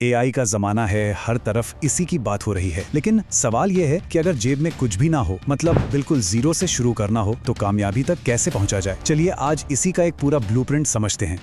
AI का जमाना है, हर तरफ इसी की बात हो रही है। लेकिन सवाल यह है कि अगर जेब में कुछ भी ना हो, मतलब बिल्कुल जीरो से शुरू करना हो, तो कामयाबी तक कैसे पहुंचा जाए। चलिए आज इसी का एक पूरा ब्लूप्रिंट समझते हैं।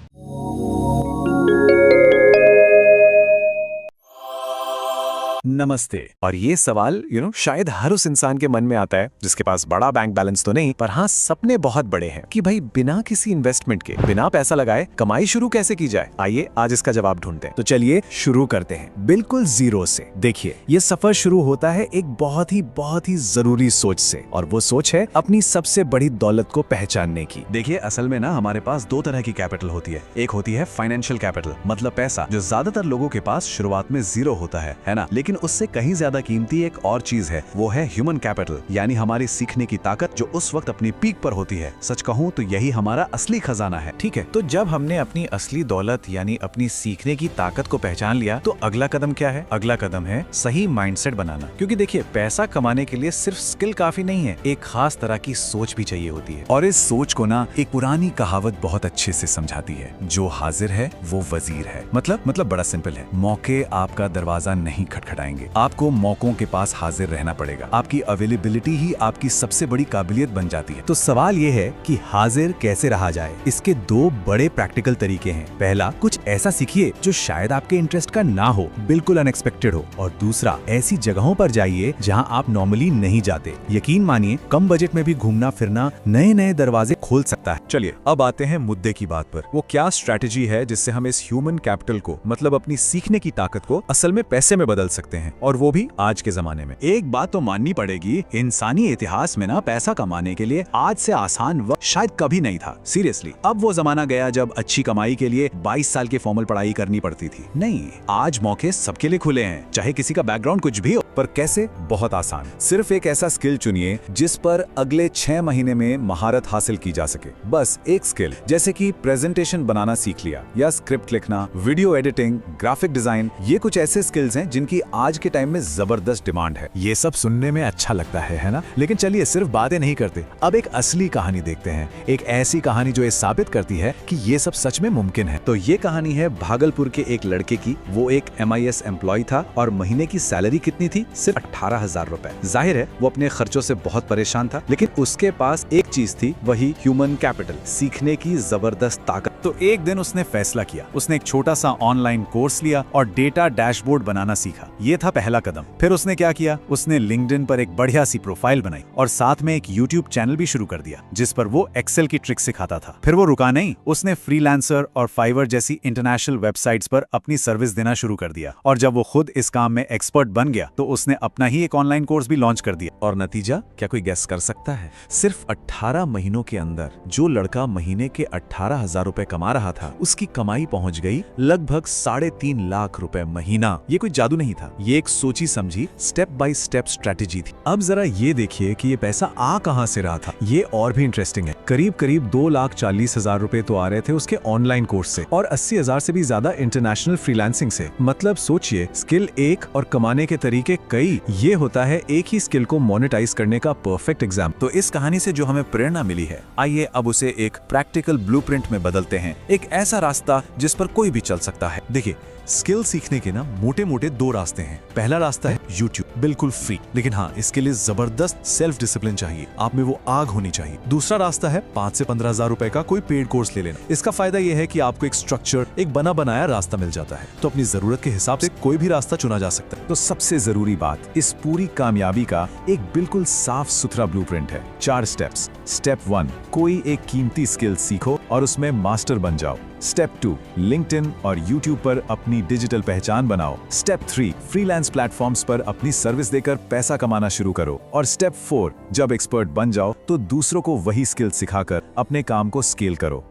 नमस्ते। और ये सवाल शायद हर उस इंसान के मन में आता है जिसके पास बड़ा बैंक बैलेंस तो नहीं, पर हाँ सपने बहुत बड़े हैं कि भाई बिना किसी इन्वेस्टमेंट के, बिना पैसा लगाए कमाई शुरू कैसे की जाए। आइए आज इसका जवाब ढूंढते हैं। तो चलिए शुरू करते हैं बिल्कुल जीरो से। देखिए ये सफर शुरू होता है एक बहुत ही जरूरी सोच से, और वो सोच है अपनी सबसे बड़ी दौलत को पहचानने की। देखिए असल में ना हमारे पास दो तरह की कैपिटल होती है। एक होती है फाइनेंशियल कैपिटल, मतलब पैसा, जो ज्यादातर लोगों के पास शुरुआत में जीरो होता है ना। लेकिन उससे कहीं ज्यादा कीमती एक और चीज है, वो है ह्यूमन कैपिटल, यानी हमारी सीखने की ताकत, जो उस वक्त अपनी पीक पर होती है। सच कहूं तो यही हमारा असली खजाना है। ठीक है, तो जब हमने अपनी असली दौलत यानी अपनी सीखने की ताकत को पहचान लिया, तो अगला कदम क्या है? अगला कदम है सही माइंडसेट बनाना। क्योंकि देखिए पैसा कमाने के लिए सिर्फ स्किल काफी नहीं है, एक खास तरह की सोच भी चाहिए होती है। और इस सोच को ना एक पुरानी कहावत बहुत अच्छे से समझाती है, जो हाजिर है वो वजीर है। मतलब बड़ा सिंपल है, मौके आपका दरवाजा नहीं खटखटाएंगे, आपको मौकों के पास हाजिर रहना पड़ेगा। आपकी अवेलेबिलिटी ही आपकी सबसे बड़ी काबिलियत बन जाती है। तो सवाल ये है कि हाजिर कैसे रहा जाए। इसके दो बड़े प्रैक्टिकल तरीके हैं। पहला, कुछ ऐसा सीखिए जो शायद आपके इंटरेस्ट का ना हो, बिल्कुल अनएक्सपेक्टेड हो। और दूसरा, ऐसी जगहों पर जाइए जहां आप नॉर्मली नहीं जाते। यकीन मानिए, कम बजट में भी घूमना फिरना नए नए दरवाजे खोल सकता है। चलिए अब आते हैं मुद्दे की बात पर। वो क्या स्ट्रैटेजी है जिससे हम इस ह्यूमन कैपिटल को, मतलब अपनी सीखने की ताकत को, असल में पैसे में बदल सकते हैं, और वो भी आज के जमाने में। एक बात तो माननी पड़ेगी, इंसानी इतिहास में ना पैसा कमाने के लिए आज से आसान वक्त शायद कभी नहीं था। सीरियसली, अब वो जमाना गया जब अच्छी कमाई के लिए 22 साल की फॉर्मल पढ़ाई करनी पड़ती थी। नहीं, आज मौके सबके लिए खुले हैं, चाहे किसी का बैकग्राउंड कुछ भी हो। पर कैसे? बहुत आसान। सिर्फ एक ऐसा स्किल चुनिए जिस पर अगले 6 महीने में महारत हासिल की जा सके। बस एक स्किल, जैसे कि प्रेजेंटेशन बनाना सीख लिया, या स्क्रिप्ट लिखना, वीडियो एडिटिंग, ग्राफिक डिजाइन। ये कुछ ऐसे स्किल्स हैं जिनकी आज के टाइम में जबरदस्त डिमांड है। ये सब सुनने में अच्छा लगता है ना? लेकिन चलिए सिर्फ बातें नहीं करते, अब एक असली कहानी देखते हैं। एक ऐसी कहानी जो ये साबित करती है कि ये सब सच में मुमकिन है। तो ये कहानी है भागलपुर के एक लड़के की। वो एक MIS एम्प्लॉय था और महीने की सैलरी कितनी थी? सिर्फ 18,000 रुपए। जाहिर है वो अपने खर्चों से बहुत परेशान था, लेकिन उसके पास एक चीज थी, वही ह्यूमन कैपिटल, सीखने की जबरदस्त ताकत। तो एक दिन उसने फैसला किया, उसने एक छोटा सा ऑनलाइन कोर्स लिया और डेटा डैशबोर्ड बनाना सीखा। ये था पहला कदम। फिर उसने क्या किया, उसने लिंक्डइन पर एक बढ़िया सी प्रोफाइल बनाई और साथ में एक यूट्यूब चैनल भी शुरू कर दिया, जिस पर वो एक्सेल की ट्रिक सिखाता था। फिर वो रुका नहीं, उसने फ्रीलांसर और फाइवर जैसी इंटरनेशनल वेबसाइट्स पर अपनी सर्विस देना शुरू कर दिया। और जब वो खुद इस काम में एक्सपर्ट बन गया, तो उसने अपना ही एक ऑनलाइन कोर्स भी लॉन्च कर दिया। और नतीजा क्या कोई गेस कर सकता है? सिर्फ 18 महीनों के अंदर जो लड़का महीने के 18,000 रुपए कमा रहा था, उसकी कमाई पहुंच गई लगभग 3.5 लाख रुपए महीना। ये कोई जादू नहीं था, ये एक सोची समझी स्टेप बाय स्टेप स्ट्रेटेजी थी। अब जरा ये देखिए कि ये पैसा आ कहां से रहा था। ये और भी इंटरेस्टिंग है। करीब 2,40,000 रुपए तो आ रहे थे उसके ऑनलाइन कोर्स से, और 80,000 से भी ज्यादा इंटरनेशनल फ्रीलांसिंग से। मतलब सोचिए, स्किल एक और कमाने के तरीके कई। ये होता है एक ही स्किल को मोनेटाइज करने का परफेक्ट एग्जाम। तो इस कहानी से जो हमें प्रेरणा मिली है, आइए अब उसे एक प्रैक्टिकल ब्लूप्रिंट में बदलते हैं। एक ऐसा रास्ता जिस पर कोई भी चल सकता है। देखिए, स्किल सीखने के ना मोटे 2 रास्ते हैं। पहला रास्ता है YouTube, बिल्कुल फ्री, लेकिन हाँ इसके लिए जबरदस्त सेल्फ डिसिप्लिन चाहिए, आप में वो आग होनी चाहिए। दूसरा रास्ता है 5 से 15,000 रुपए का कोई पेड कोर्स ले लेना। इसका फायदा यह है कि आपको एक स्ट्रक्चर, एक बना बनाया रास्ता मिल जाता है, तो अपनी जरूरत के हिसाब से कोई भी रास्ता चुना जा सकता है। तो सबसे जरूरी बात, इस पूरी कामयाबी का एक बिल्कुल साफ सुथरा ब्लूप्रिंट है। 4 स्टेप्स। स्टेप 1, कोई एक कीमती स्किल सीखो और उसमें मास्टर बन जाओ। स्टेप 2, लिंक्डइन और यूट्यूब पर अपनी डिजिटल पहचान बनाओ। स्टेप 3, फ्रीलांस प्लेटफॉर्म्स पर अपनी सर्विस देकर पैसा कमाना शुरू करो। और स्टेप 4, जब एक्सपर्ट बन जाओ तो दूसरों को वही स्किल सिखाकर अपने काम को स्केल करो।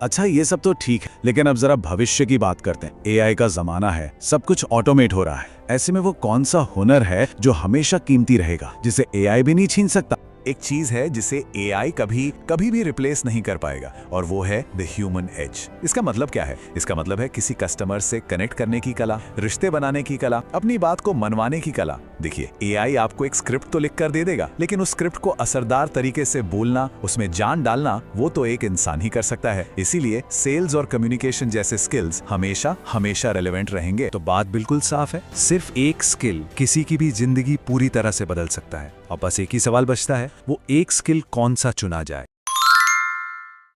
अच्छा, ये सब तो ठीक है, लेकिन अब जरा भविष्य की बात करते हैं। एआई का जमाना है, सब कुछ ऑटोमेट हो रहा है। ऐसे में वो कौन सा हुनर है जो हमेशा कीमती रहेगा, जिसे एआई भी नहीं छीन सकता? एक चीज है जिसे एआई कभी कभी भी रिप्लेस नहीं कर पाएगा, और वो है द ह्यूमन एज। इसका मतलब क्या है? इसका मतलब है किसी कस्टमर से कनेक्ट करने की कला, रिश्ते बनाने की कला, अपनी बात को मनवाने की कला। देखिए, एआई आपको एक स्क्रिप्ट तो लिख कर दे देगा, लेकिन उस स्क्रिप्ट को असरदार तरीके से बोलना, उसमें जान डालना, वो तो एक इंसान ही कर सकता है। इसीलिए सेल्स और कम्युनिकेशन जैसे स्किल्स हमेशा हमेशा रेलेवेंट रहेंगे। तो बात बिल्कुल साफ है, सिर्फ एक स्किल किसी की भी जिंदगी पूरी तरह से बदल सकता है। अब बस एक ही सवाल बचता है, वो एक स्किल कौन सा चुना जाए।